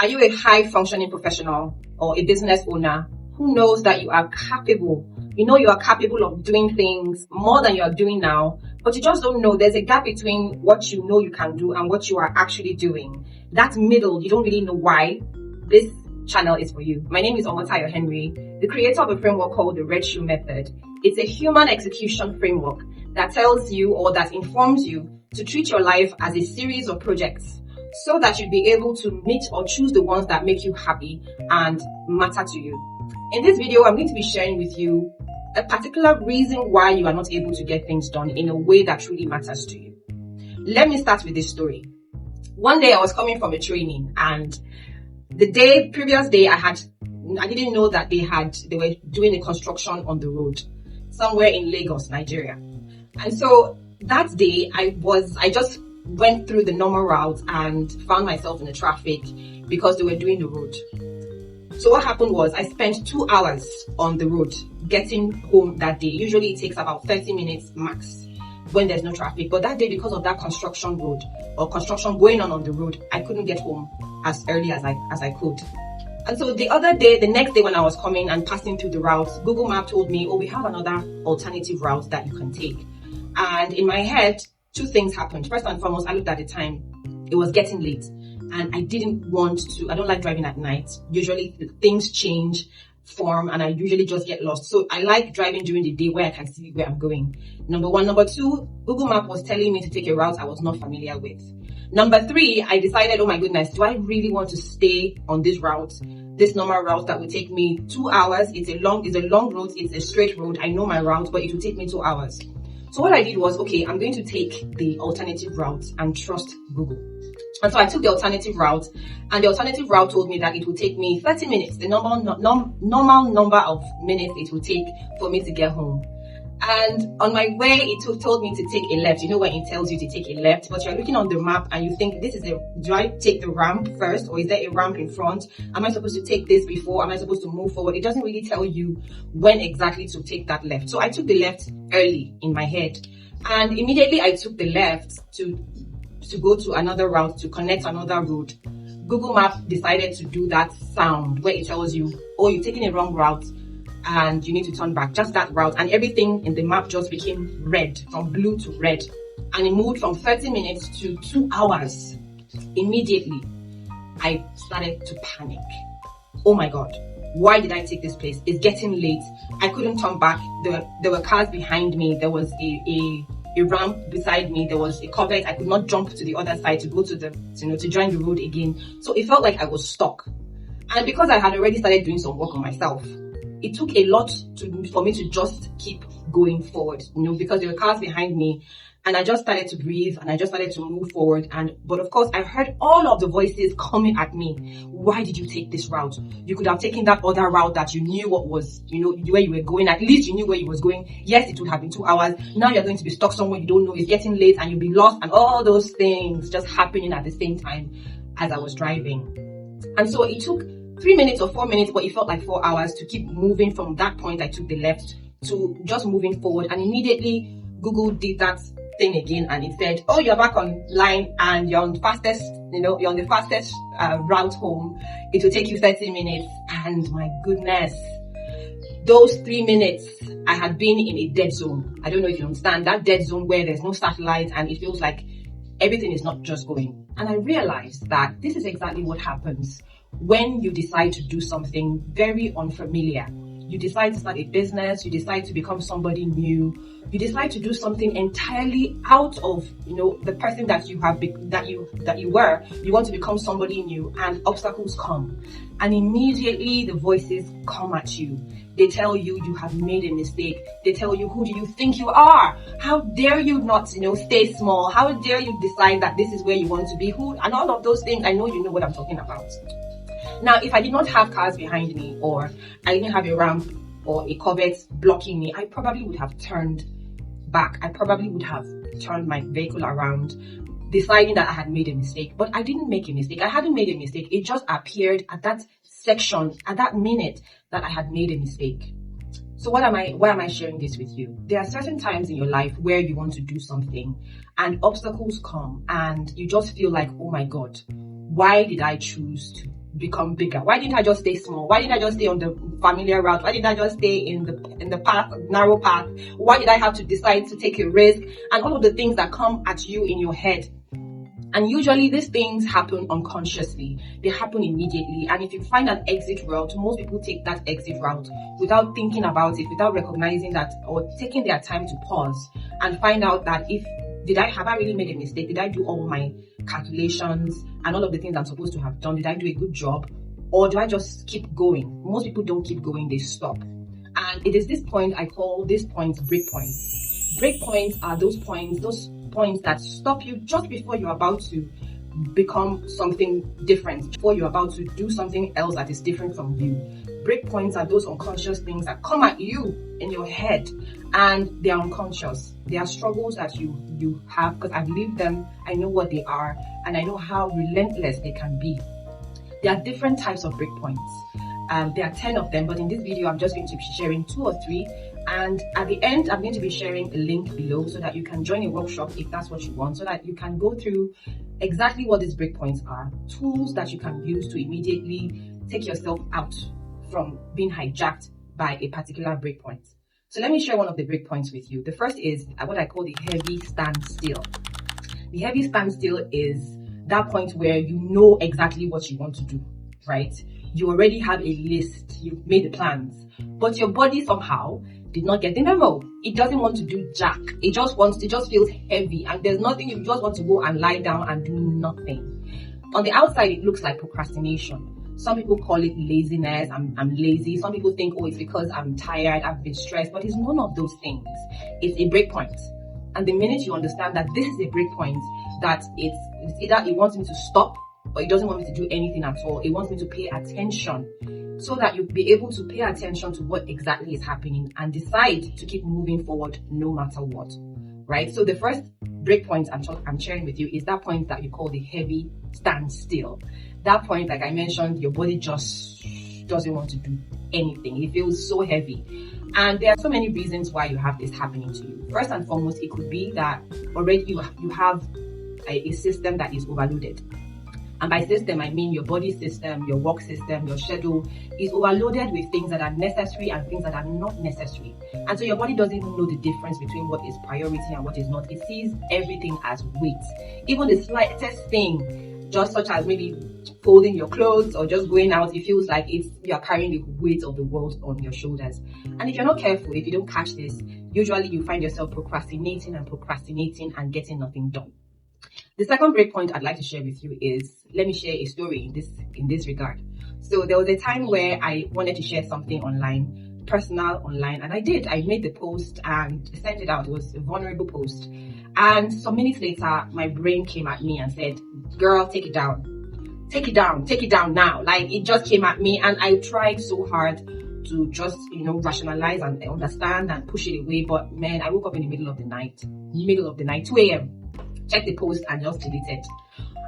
Are you a high functioning professional or a business owner who knows that you are capable? You know you are capable of doing things more than you are doing now, but you just don't know. There's a gap between what you know you can do and what you are actually doing. That middle, you don't really know why. This channel is for you. My name is Omotayo Henry, the creator of a framework called the Red Shoe Method. It's a human execution framework that tells you or that informs you to treat your life as a series of projects so that you'll be able to meet or choose the ones that make you happy and matter to you. In this video, I'm going to be sharing with you a particular reason why you are not able to get things done in a way that truly matters to you. Let me start with this story. One day I was coming from a training, and the previous day I didn't know that they were doing a construction on the road somewhere in Lagos, Nigeria. And so that day I just went through the normal route and found myself in the traffic because they were doing the road. So what happened was I spent 2 hours on the road getting home that day. Usually it takes about 30 minutes max when there's no traffic. But that day, because of that construction road or construction going on the road, I couldn't get home as early as I could. And so the next day when I was coming and passing through the routes, Google Map told me, oh, we have another alternative route that you can take. And in my head, two things happened. First and foremost, I looked at the time. It was getting late. And I don't like driving at night. Usually things change form and I usually just get lost. So I like driving during the day where I can see where I'm going. Number one. Number two, Google Map was telling me to take a route I was not familiar with. Number three, I decided, oh my goodness, do I really want to stay on this route? This normal route that would take me 2 hours. It's a long route. It's a straight road. I know my route, but it will take me 2 hours. So what I did was, okay, I'm going to take the alternative route and trust Google. And so I took the alternative route, and the alternative route told me that it would take me 30 minutes, the normal number of minutes it would take for me to get home. And on my way, it told me to take a left. You know when it tells you to take a left, but you're looking on the map and you think, do I take the ramp first, or is there a ramp in front? Am I supposed to take this before? Am I supposed to move forward? It doesn't really tell you when exactly to take that left. So I took the left early in my head, and immediately I took the left to go to another route, to connect another road. Google Maps decided to do that sound where it tells you, oh, you're taking a wrong route and you need to turn back, just that route. And everything in the map just became red, from blue to red. And it moved from 30 minutes to 2 hours. Immediately, I started to panic. Oh my God, why did I take this place? It's getting late. I couldn't turn back. There were cars behind me. There was a ramp beside me. There was a covert. I could not jump to the other side to go to to join the road again. So it felt like I was stuck. And because I had already started doing some work on myself, it took a lot for me to just keep going forward, because there were cars behind me, and I just started to breathe and I just started to move forward. But of course, I heard all of the voices coming at me. Why did you take this route? You could have taken that other route that you knew what was, where you were going. At least you knew where you was going. Yes, it would have been 2 hours. Now you're going to be stuck somewhere you don't know. It's getting late and you'll be lost, and all those things just happening at the same time as I was driving. And so it took 3 minutes or 4 minutes, but it felt like 4 hours to keep moving from that point I took the left to just moving forward. And immediately Google did that thing again, and it said, oh, you're back online and you're on the fastest route home. It will take you 30 minutes. And my goodness, those 3 minutes I had been in a dead zone. I don't know if you understand that dead zone where there's no satellite and it feels like everything is not just going. And I realized that this is exactly what happens when you decide to do something very unfamiliar. You decide to start a business, you decide to become somebody new, you decide to do something entirely out of, the person that you were. You want to become somebody new, and obstacles come. And immediately the voices come at you. They tell you you have made a mistake. They tell you, who do you think you are? How dare you not, stay small? How dare you decide that this is where you want to be? And all of those things, I know you know what I'm talking about. Now, if I did not have cars behind me, or I didn't have a ramp or a covert blocking me, I probably would have turned back. I probably would have turned my vehicle around, deciding that I had made a mistake. But I didn't make a mistake. I hadn't made a mistake. It just appeared at that section, at that minute, that I had made a mistake. So why am I sharing this with you? There are certain times in your life where you want to do something and obstacles come and you just feel like, oh my God, why did I choose to become bigger? Why didn't I just stay small? Why didn't I just stay on the familiar route? Why didn't I just stay in the path, narrow path? Why did I have to decide to take a risk? And all of the things that come at you in your head. And usually these things happen unconsciously. They happen immediately. And if you find an exit route, most people take that exit route without thinking about it, without recognizing that, or taking their time to pause and find out that have I really made a mistake? Did I do all my calculations and all of the things I'm supposed to have done? Did I do a good job? Or do I just keep going? Most people don't keep going, they stop. And it is this point, I call these points breakpoints. Breakpoints are those points that stop you just before you're about to become something different, before you're about to do something else that is different from you. Breakpoints are those unconscious things that come at you in your head, and they are unconscious. They are struggles that you have, because I've lived them, I know what they are, and I know how relentless they can be. There are different types of breakpoints. There are 10 of them, but in this video I'm just going to be sharing 2 or 3. And at the end, I'm going to be sharing a link below so that you can join a workshop if that's what you want, so that you can go through exactly what these breakpoints are, tools that you can use to immediately take yourself out from being hijacked by a particular breakpoint. So let me share one of the breakpoints with you. The first is what I call the heavy standstill. The heavy standstill is that point where you know exactly what you want to do, right? You already have a list, you've made the plans, but your body somehow did not get the memo. It doesn't want to do jack. It just feels heavy, and there's nothing. You just want to go and lie down and do nothing. On the outside, it looks like procrastination. Some people call it laziness. I'm lazy. Some people think, oh, it's because I'm tired, I've been stressed, but it's none of those things. It's a breakpoint. And the minute you understand that this is a breakpoint, that it's either it wants me to stop, or it doesn't want me to do anything at all. It wants me to pay attention, so that you'll be able to pay attention to what exactly is happening and decide to keep moving forward no matter what, right? So the first breakpoint I'm sharing with you is that point that you call the heavy standstill. That point, like I mentioned, your body just doesn't want to do anything. It feels so heavy. And there are so many reasons why you have this happening to you. First and foremost, it could be that already you have a system that is overloaded. And by system, I mean your body system, your work system, your schedule is overloaded with things that are necessary and things that are not necessary. And so your body doesn't even know the difference between what is priority and what is not. It sees everything as weight. Even the slightest thing, just such as maybe folding your clothes or just going out, it feels like you are carrying the weight of the world on your shoulders. And if you're not careful, if you don't catch this, usually you find yourself procrastinating and getting nothing done. The second breakpoint I'd like to share with you is, let me share a story in this regard. So there was a time where I wanted to share something online, personal online, and I did. I made the post and sent it out. It was a vulnerable post. And some minutes later, my brain came at me and said, girl, take it down. Take it down. Take it down now. Like, it just came at me, and I tried so hard to just, rationalize and understand and push it away. But man, I woke up in the middle of the night, 2 a.m. Check the post and just delete it,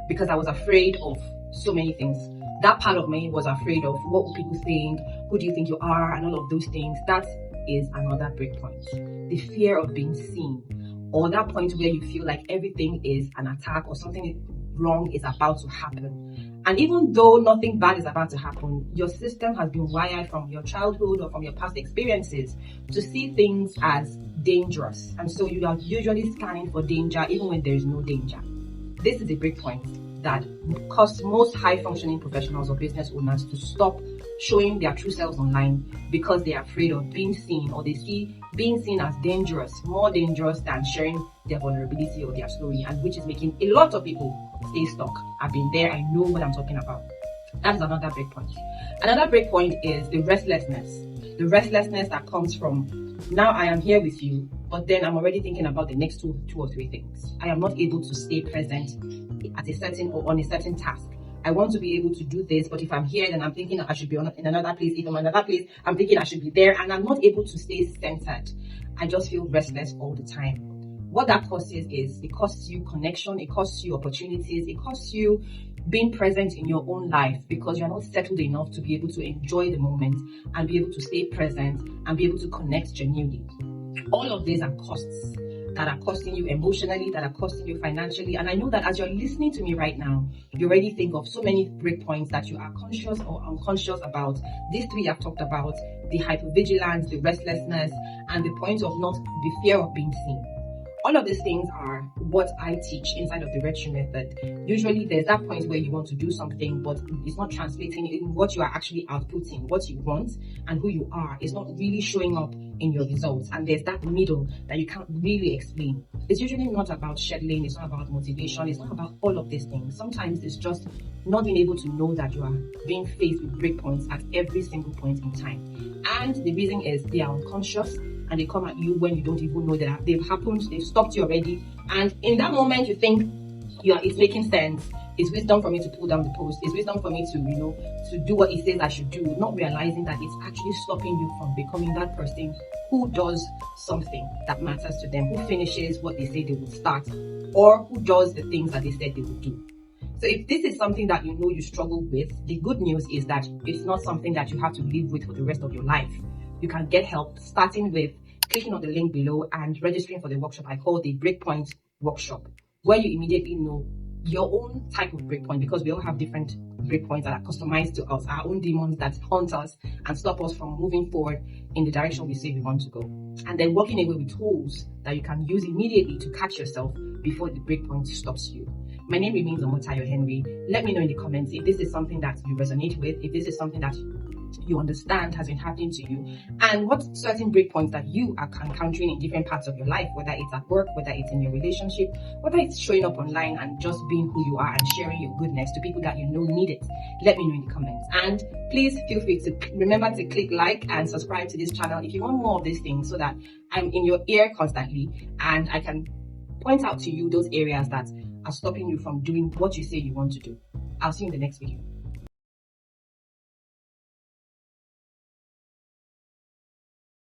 because I was afraid of so many things. That part of me was afraid of what will people think, who do you think you are, and all of those things. That is another breakpoint. The fear of being seen, or that point where you feel like everything is an attack or something wrong is about to happen. And even though nothing bad is about to happen, your system has been wired from your childhood or from your past experiences to see things as dangerous. And so you are usually scanning for danger even when there is no danger. This is a breakpoint that causes most high-functioning professionals or business owners to stop showing their true selves online because they are afraid of being seen, or they see being seen as dangerous, more dangerous than sharing their vulnerability or their story, and which is making a lot of people stay stuck. I've been there, I know what I'm talking about. That is another breakpoint. Another breakpoint is the restlessness. The restlessness that comes from, now I am here with you, but then I'm already thinking about the next two or three things. I am not able to stay present at a certain or on a certain task. I want to be able to do this, but if I'm here, then I'm thinking I should be in another place. If I'm in another place, I'm thinking I should be there, and I'm not able to stay centered. I just feel restless all the time. What that causes is, it costs you connection, it costs you opportunities, it costs you being present in your own life, because you're not settled enough to be able to enjoy the moment and be able to stay present and be able to connect genuinely. All of these are costs. that are costing you emotionally, that are costing you financially. And I know that as you're listening to me right now, you already think of so many breakpoints that you are conscious or unconscious about. These three I've talked about: the hypervigilance, the restlessness, and the point of not the fear of being seen. All of these things are what I teach inside of the Red Shoe Method. Usually there's that point where you want to do something, but it's not translating in what you are actually outputting. What you want and who you are is not really showing up in your results. And there's that middle that you can't really explain. It's usually not about scheduling. It's not about motivation. It's not about all of these things. Sometimes it's just not being able to know that you are being faced with breakpoints at every single point in time. And the reason is they are unconscious, and they come at you when you don't even know that they've happened. They've stopped you already, and in that moment you think it's making sense. It's wisdom for me to pull down the post. It's wisdom for me to do what it says I should do, not realizing that it's actually stopping you from becoming that person who does something that matters to them, who finishes what they say they will start, or who does the things that they said they will do. So if this is something that you know you struggle with, the good news is that it's not something that you have to live with for the rest of your life. You can get help, starting with clicking on the link below and registering for the workshop I call the Breakpoint Workshop, where you immediately know your own type of breakpoint, because we all have different breakpoints that are customized to us, our own demons that haunt us and stop us from moving forward in the direction we say we want to go. And then walking away with tools that you can use immediately to catch yourself before the breakpoint stops you. My name remains Omotayo Henry. Let me know in the comments if this is something that you resonate with, if this is something that you understand has been happening to you, and what certain breakpoints that you are encountering in different parts of your life, whether it's at work, whether it's in your relationship, whether it's showing up online and just being who you are and sharing your goodness to people that you know need it. Let me know in the comments, and please feel free to remember to click like and subscribe to this channel if you want more of these things, so that I'm in your ear constantly and I can point out to you those areas that are stopping you from doing what you say you want to do. I'll see you in the next video.